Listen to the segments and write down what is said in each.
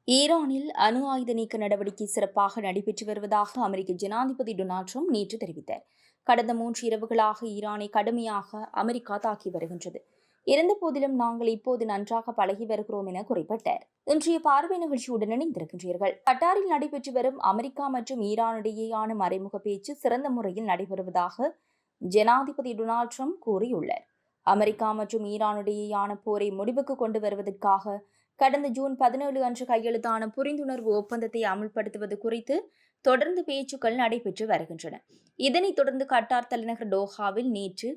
ஈரானில் அணு ஆயுத நீக்க நடவடிக்கை சிறப்பாக நடைபெற்று வருவதாக அமெரிக்க ஜனாதிபதி டொனால்ட் ட்ரம்ப் நேற்று தெரிவித்தார். கடந்த 3 இரவுகளாக ஈரானை கடுமையாக அமெரிக்கா தாக்கி வருகின்றது. இருந்தபோதிலும் நாங்கள் இப்போது நன்றாக பழகி வருகிறோம் என குறிப்பிட்டார். இன்றைய பார்வை நிகழ்ச்சியுடன் இணைந்திருக்கின்றீர்கள். கட்டாரில் நடைபெற்று வரும் அமெரிக்கா மற்றும் ஈரானிடையேயான மறைமுக பேச்சு சிறந்த முறையில் நடைபெறுவதாக ஜனாதிபதி டொனால்ட் ட்ரம்ப் கூறியுள்ளார். அமெரிக்கா மற்றும் ஈரானிடையேயான போரை முடிவுக்கு கொண்டு வருவதற்காக கடந்த ஜூன் 17 அன்று கையெழுத்தான புரிந்துணர்வு ஒப்பந்தத்தை அமல்படுத்துவது குறித்து தொடர்ந்து பேச்சுக்கள் நடைபெற்று வருகின்றன. இதனைத் தொடர்ந்து கட்டார் தலைநகர் டோஹாவில் நேற்று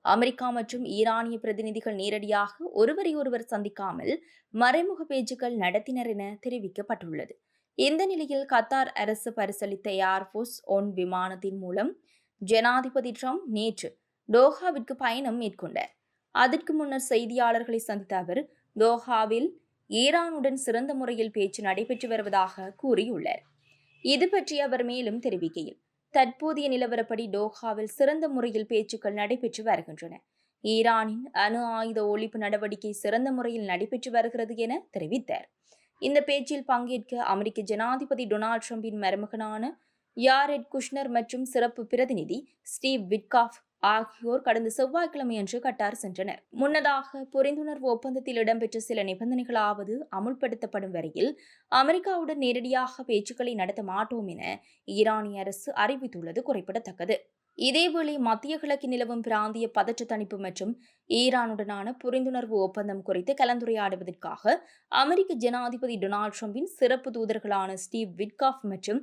அமெரிக்கா மற்றும் ஈரானிய பிரதிநிதிகள் நேரடியாக ஒருவரையொருவர் சந்திக்காமல் மறைமுக பேச்சுக்கள் நடத்தினர் என தெரிவிக்கப்பட்டுள்ளது. இந்த நிலையில் கத்தார் அரசு பரிசளித்த ஏர்போர்ஸ் ஒன் விமானத்தின் மூலம் ஜனாதிபதி ட்ரம்ப் நேற்று டோஹாவிற்கு பயணம் மேற்கொண்டார். அதற்கு முன்னர் செய்தியாளர்களை சந்தித்த அவர் டோஹாவில் ஈரானுடன் சிறந்த முறையில் பேச்சு நடைபெற்று வருவதாக கூறியுள்ளார். இது பற்றி அவர் மேலும் தெரிவிக்கையில், தற்போதைய நிலவரப்படி டோஹாவில் சிறந்த முறையில் பேச்சுக்கள் நடைபெற்று வருகின்றன. ஈரானின் அணு ஆயுத ஒழிப்பு நடவடிக்கை சிறந்த முறையில் நடைபெற்று வருகிறது என தெரிவித்தார். இந்த பேச்சில் பங்கேற்க அமெரிக்க ஜனாதிபதி டொனால்ட் ட்ரம்பின் மருமகனான யாரெட் குஷ்னர் மற்றும் சிறப்பு பிரதிநிதி ஸ்டீவ் விட்காஃப் ஆகியோர் கடந்த செவ்வாய்க்கிழமையன்று கட்டார் சென்றனர். முன்னதாக புரிந்துணர்வு ஒப்பந்தத்தில் இடம்பெற்ற சில நிபந்தனைகளாவது அமுல்படுத்தப்படும் வரையில் அமெரிக்காவுடன் நேரடியாக பேச்சுக்களை நடத்த மாட்டோம் என ஈரானிய அரசு அறிவித்துள்ளது குறிப்பிடத்தக்கது. இதேவேளை மத்திய கிழக்கில் நிலவும் பிராந்திய பதற்ற தணிப்பு மற்றும் ஈரானுடனான புரிந்துணர்வு ஒப்பந்தம் குறித்து கலந்துரையாடுவதற்காக அமெரிக்க ஜனாதிபதி டொனால்ட் ட்ரம்பின் சிறப்பு தூதர்களான ஸ்டீவ் விட்காஃப் மற்றும்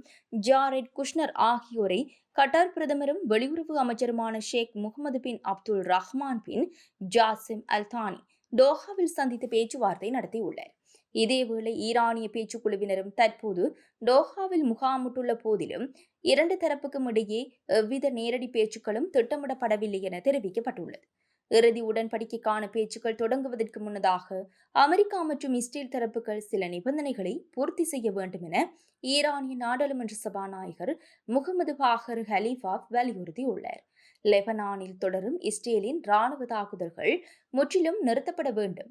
ஜாரெட் குஷ்னர் ஆகியோரை கட்டார் பிரதமரும் வெளியுறவு அமைச்சருமான Sheikh Mohammed bin Abdul Rahman bin Jassim Al Thani டோஹாவில் சந்தித்து பேச்சுவார்த்தை நடத்தியுள்ளார். இதேவேளை ஈரானிய பேச்சுக்குழுவினரும் தற்போது டோஹாவில் முகாமிட்டுள்ள போதிலும் இரண்டு தரப்புக்கும் இடையே எவ்வித நேரடி பேச்சுக்களும் திட்டமிடப்படவில்லை என தெரிவிக்கப்பட்டுள்ளது. இறுதி உடன்படிக்கைக்கான பேச்சுக்கள் தொடங்குவதற்கு முன்னதாக அமெரிக்கா மற்றும் இஸ்ரேல் தரப்புகள் சில நிபந்தனைகளை பூர்த்தி செய்ய வேண்டும் என ஈரானிய நாடாளுமன்ற சபாநாயகர் முகமது பாகர் ஹலீஃபாப் வலியுறுத்தியுள்ளார். லெபனானில் தொடரும் இஸ்ரேலின் ராணுவ தாக்குதல்கள் முற்றிலும் நிறுத்தப்பட வேண்டும்,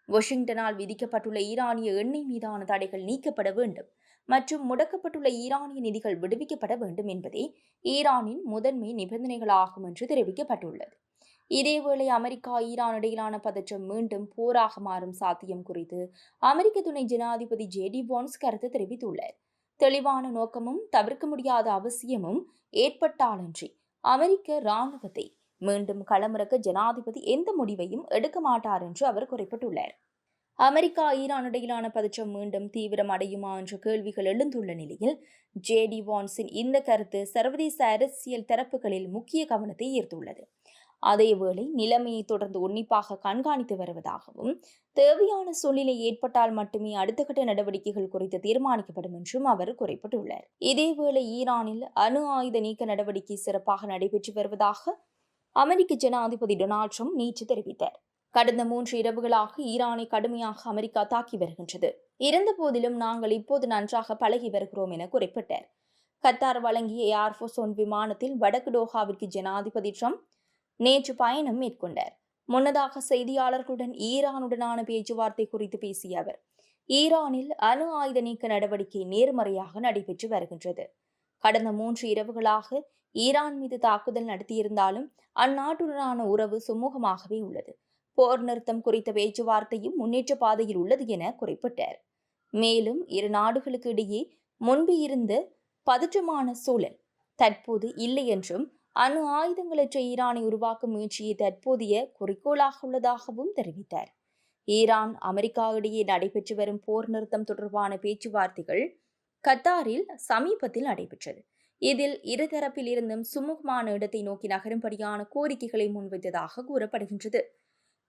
வாஷிங்டனால் விதிக்கப்பட்டுள்ள ஈரானிய எண்ணெய் மீதான தடைகள் நீக்கப்பட வேண்டும் மற்றும் முடக்கப்பட்டுள்ள ஈரானிய நிதிகள் விடுவிக்கப்பட வேண்டும் என்பதே ஈரானின் முதன்மை நிபந்தனைகளாகும் என்று தெரிவிக்கப்பட்டுள்ளது. இதேவேளை அமெரிக்கா ஈரான் இடையிலான பதற்றம் மீண்டும் போராக மாறும் சாத்தியம் குறித்து அமெரிக்க துணை ஜனாதிபதி ஜேடி வான்ஸ் கருத்து தெரிவித்துள்ளார். தெளிவான நோக்கமும் தவிர்க்க முடியாத அவசியமும் ஏற்பட்டாலன்றி அமெரிக்க இராணுவத்தை மீண்டும் களமிறக்க ஜனாதிபதி எந்த முடிவையும் எடுக்க மாட்டார் என்று அவர் குறிப்பிட்டுள்ளார். அமெரிக்கா ஈரான் இடையிலான பதற்றம் மீண்டும் தீவிரம் அடையுமா என்ற கேள்விகள் எழுந்துள்ள நிலையில் ஜேடி வான்ஸின் இந்த கருத்து சர்வதேச அரசியல் தரப்புகளில் முக்கிய கவனத்தை ஈர்த்துள்ளது. அதேவேளை நிலைமையை தொடர்ந்து உன்னிப்பாக கண்காணித்து வருவதாகவும் தேவையான சூழ்நிலை ஏற்பட்டால் மட்டுமே அடுத்த கட்ட நடவடிக்கைகள் குறித்து தீர்மானிக்கப்படும் என்றும் அவர் குறிப்பிட்டுள்ளார். இதேவேளை ஈரானில் அணு ஆயுத நீக்க நடவடிக்கை சிறப்பாக நடைபெற்று வருவதாக அமெரிக்க ஜனாதிபதி டொனால்ட் ட்ரம்ப் நேற்று தெரிவித்தார். கடந்த 3 இரவுகளாக ஈரானை கடுமையாக அமெரிக்கா தாக்கி வருகின்றது. இருந்தபோதிலும் நாங்கள் இப்போது நன்றாக பழகி வருகிறோம் என குறிப்பிட்டார். கத்தார் வழங்கிய ஏர்போர்ஸ் ஒன் விமானத்தில் வடக்கு டோஹாவிற்கு ஜனாதிபதி ட்ரம்ப் நேற்று பயணம் மேற்கொண்டார். முன்னதாக செய்தியாளர்களுடன் ஈரானுடனான பேச்சுவார்த்தை குறித்து பேசிய அவர், ஈரானில் அணு ஆயுத நீக்க நடவடிக்கை நேர்மறையாக நடைபெற்று வருகின்றது. கடந்த 3 இரவுகளாக ஈரான் மீது தாக்குதல் நடத்தியிருந்தாலும் அந்நாட்டுடனான உறவு சுமூகமாகவே உள்ளது. போர் நிறுத்தம் குறித்த பேச்சுவார்த்தையும் முன்னேற்ற பாதையில் உள்ளது என குறிப்பிட்டார். மேலும் இரு நாடுகளுக்கு இடையே முன்பு இருந்த பதற்றமான சூழல் தற்போது இல்லை என்றும் அணு ஆயுதங்களற்ற ஈரானை உருவாக்கும் முயற்சியை தற்போதைய குறிக்கோளாக உள்ளதாகவும் தெரிவித்தார். ஈரான் அமெரிக்கா இடையே நடைபெற்று வரும் போர் நிறுத்தம் தொடர்பான பேச்சுவார்த்தைகள் கத்தாரில் சமீபத்தில் நடைபெற்றது. இதில் இருதரப்பில் இருந்தும் சுமூகமான இடத்தை நோக்கி நகரும்படியான கோரிக்கைகளை முன்வைத்ததாக கூறப்படுகின்றது.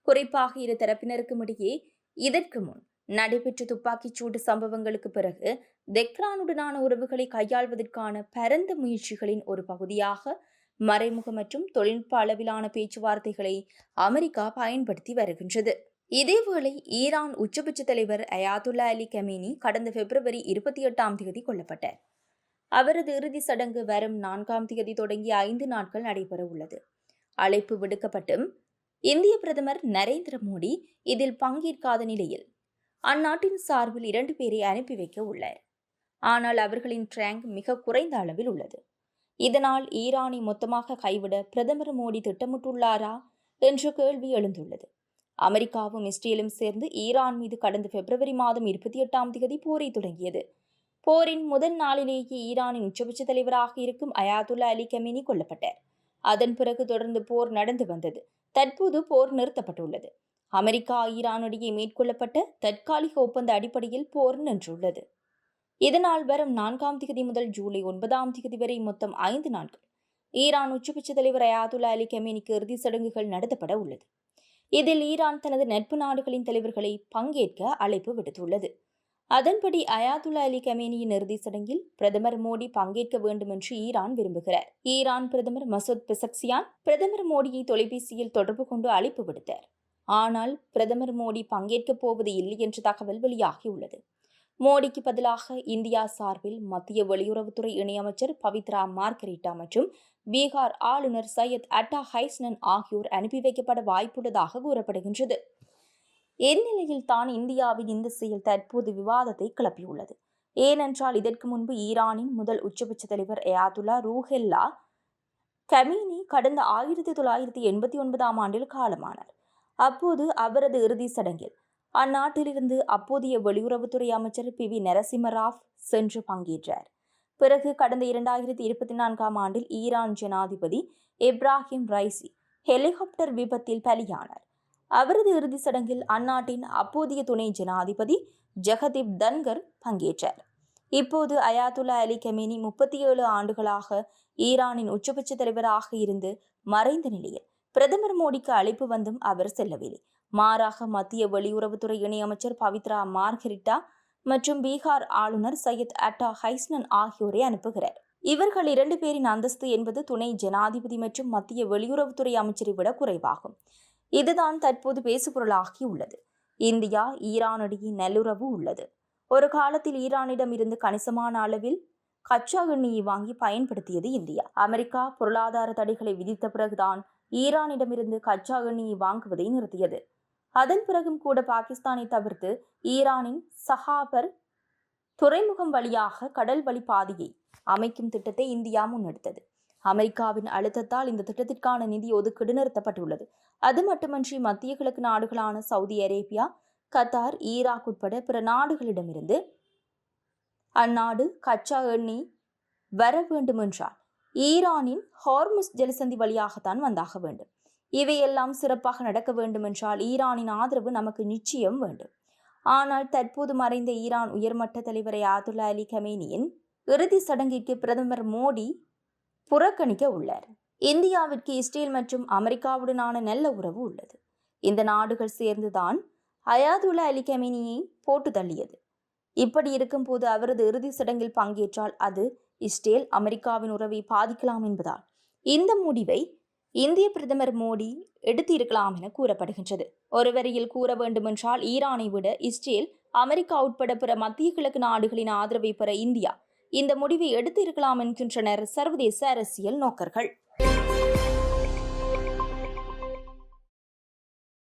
குறிப்பாக இரு தரப்பினருக்கும் இடையே இதற்கு முன் நடைபெற்ற துப்பாக்கிச்சூடு சம்பவங்களுக்கு பிறகு தெஹ்ரானுடனான உறவுகளை கையாள்வதற்கான பரந்த முயற்சிகளின் ஒரு பகுதியாக மறைமுக மற்றும் தொழில்நுட்ப அளவிலான பேச்சுவார்த்தைகளை அமெரிக்கா பயன்படுத்தி வருகின்றது. இதேவேளை ஈரான் உச்சபட்ச தலைவர் அயாதுல்லா அலி கமேனி கடந்த பிப்ரவரி 28 கொல்லப்பட்டார். அவரது இறுதி சடங்கு வரும் 4 தொடங்கி 5 நாட்கள் நடைபெற உள்ளது. அழைப்பு விடுக்கப்பட்டும் இந்திய பிரதமர் நரேந்திர மோடி இதில் பங்கேற்காத நிலையில் அந்நாட்டின் சார்பில் 2 பேரை அனுப்பி வைக்க உள்ளார். ஆனால் அவர்களின் ரேங்க் மிக குறைந்த அளவில் உள்ளது. இதனால் ஈரானை மொத்தமாக கைவிட பிரதமர் மோடி திட்டமிட்டுள்ளாரா என்ற கேள்வி எழுந்துள்ளது. அமெரிக்காவும் இஸ்ரேலும் சேர்ந்து ஈரான் மீது கடந்த பிப்ரவரி மாதம் 28ஆம் தேதி போரை தொடங்கியது. போரின் முதல் நாளிலேயே ஈரானின் உச்சபட்ச தலைவராக இருக்கும் அயாதுல்லா அலி கமேனி கொல்லப்பட்டார். அதன் பிறகு தொடர்ந்து போர் நடந்து வந்தது. தற்போது போர் நிறுத்தப்பட்டுள்ளது. அமெரிக்கா ஈரான் இடையே மேற்கொள்ளப்பட்ட தற்காலிக ஒப்பந்த அடிப்படையில் போர் நின்றுள்ளது. இதனால் வரும் 4ஆம் தேதி முதல் ஜூலை 9ஆம் தேதி வரை மொத்தம் 5 நாட்கள் ஈரான் உச்சபட்ச தலைவர் அயாதுல்லா அலி கமேனிக்கு இறுதி சடங்குகள் நடத்தப்பட உள்ளது. இதில் ஈரான் தனது நட்பு நாடுகளின் தலைவர்களை பங்கேற்க அழைப்பு விடுத்துள்ளது. அதன்படி அயாதுல்லா அலி கமேனியின் இறுதி சடங்கில் பிரதமர் மோடி பங்கேற்க வேண்டும் என்று ஈரான் விரும்புகிறார். ஈரான் பிரதமர் மசூத் பெசக்சியான் பிரதமர் மோடியை தொலைபேசியில் தொடர்பு கொண்டு அழைப்பு விடுத்தார். ஆனால் பிரதமர் மோடி பங்கேற்கப் போவது இல்லை என்ற தகவல் வெளியாகியுள்ளது. மோடிக்கு பதிலாக இந்தியா சார்பில் மத்திய வெளியுறவுத்துறை இணையமைச்சர் பவித்ரா மார்கரிட்டா மற்றும் பீகார் ஆளுநர் சையத் அட்டா ஹைஸ்னன் ஆகியோர் அனுப்பி வைக்கப்பட வாய்ப்புள்ளதாக கூறப்படுகின்றது. இந்நிலையில் தான் இந்தியாவின் இந்த செயல் தற்போது விவாதத்தை கிளப்பியுள்ளது. ஏனென்றால் இதற்கு முன்பு ஈரானின் முதல் உச்சபட்ச தலைவர் அயாதுல்லா ரூஹெல்லா கமீனி கடந்த 1989ஆம் ஆண்டில் காலமானார். அப்போது அவரது இறுதி சடங்கில் அந்நாட்டிலிருந்து அப்போதைய வெளியுறவுத்துறை அமைச்சர் பி.வி. நரசிம்மராவ் சென்று பங்கேற்றார். பிறகு கடந்த 2024ஆம் ஆண்டில் ஈரான் ஜனாதிபதி இப்ராஹிம் ரைசி ஹெலிகாப்டர் விபத்தில் பலியானார். அவரது இறுதி சடங்கில் அந்நாட்டின் அப்போதைய துணை ஜனாதிபதி ஜெகதீப் தன்கர் பங்கேற்றார். இப்போது அயாதுல்லா அலி கமேனி 37 ஆண்டுகளாக ஈரானின் உச்சபட்ச தலைவராக இருந்து மறைந்த நிலையில் பிரதமர் மோடிக்கு அழைப்பு வந்தும் அவர் செல்லவில்லை. மாறாக மத்திய வெளியுறவுத்துறை இணையமைச்சர் பவித்ரா மார்கரிட்டா மற்றும் பீகார் ஆளுநர் சையத் அட்டா ஹைஸ்னன் ஆகியோரை அனுப்புகிறார். இவர்கள் 2 பேரின் அந்தஸ்து என்பது துணை ஜனாதிபதி மற்றும் மத்திய வெளியுறவுத்துறை அமைச்சரை விட குறைவாகும். இதுதான் தற்போது பேசுபொருளாகி உள்ளது. இந்தியா ஈரானிடையே நல்லுறவு உள்ளது. ஒரு காலத்தில் ஈரானிடம் இருந்து கணிசமான அளவில் கச்சா எண்ணெயை வாங்கி பயன்படுத்தியது இந்தியா. அமெரிக்கா பொருளாதார தடைகளை விதித்த பிறகுதான் ஈரானிடமிருந்து கச்சா எண்ணெயை வாங்குவதை நிறுத்தியது. அதன் பிறகும் கூட பாகிஸ்தானை தவிர்த்து ஈரானின் சஹாபர் துறைமுகம் வழியாக கடல் வழி பாதையை அமைக்கும் திட்டத்தை இந்தியா முன்னெடுத்தது. அமெரிக்காவின் அழுத்தத்தால் இந்த திட்டத்திற்கான நிதி ஒதுக்கீடு நிறுத்தப்பட்டுள்ளது. அது மட்டுமன்றி மத்திய கிழக்கு நாடுகளான சவுதி அரேபியா, கத்தார், ஈராக் உட்பட பிற நாடுகளிடமிருந்து அந்நாடு கச்சா எண்ணெய் வர வேண்டுமென்றால் ஈரானின் ஹார்முஸ் ஜலசந்தி வழியாகத்தான் வந்தாக வேண்டும். இவையெல்லாம் சிறப்பாக நடக்க வேண்டுமென்றால் ஈரானின் ஆதரவு நமக்கு நிச்சயம் வேண்டும். ஆனால் தற்போது மறைந்த ஈரான் உயர்மட்ட தலைவர் அயாதுல்லா அலி கமேனியின் இறுதி சடங்கிற்கு பிரதமர் மோடி புறக்கணிக்க உள்ளார். இந்தியாவிற்கு இஸ்ரேல் மற்றும் அமெரிக்காவுடனான நல்ல உறவு உள்ளது. இந்த நாடுகள் சேர்ந்துதான் அயாதுல்லா அலி கமேனியை போட்டு தள்ளியது. இப்படி இருக்கும்போது அவரது இறுதி சடங்கில் பங்கேற்றால் அது இஸ்ரேல் அமெரிக்காவின் உறவை பாதிக்கலாம் என்பதால் இந்த முடிவை இந்திய பிரதமர் மோடி எடுத்திருக்கலாம் என கூறப்படுகின்றது. ஒரு வரியில் கூற வேண்டுமென்றால் ஈரானை விட இஸ்ரேல், அமெரிக்கா உட்பட பிற மத்திய கிழக்கு நாடுகளின் ஆதரவை பெற இந்தியா இந்த முடிவை எடுத்திருக்கலாம் என்கின்றனர் சர்வதேச அரசியல் நோக்கர்கள்.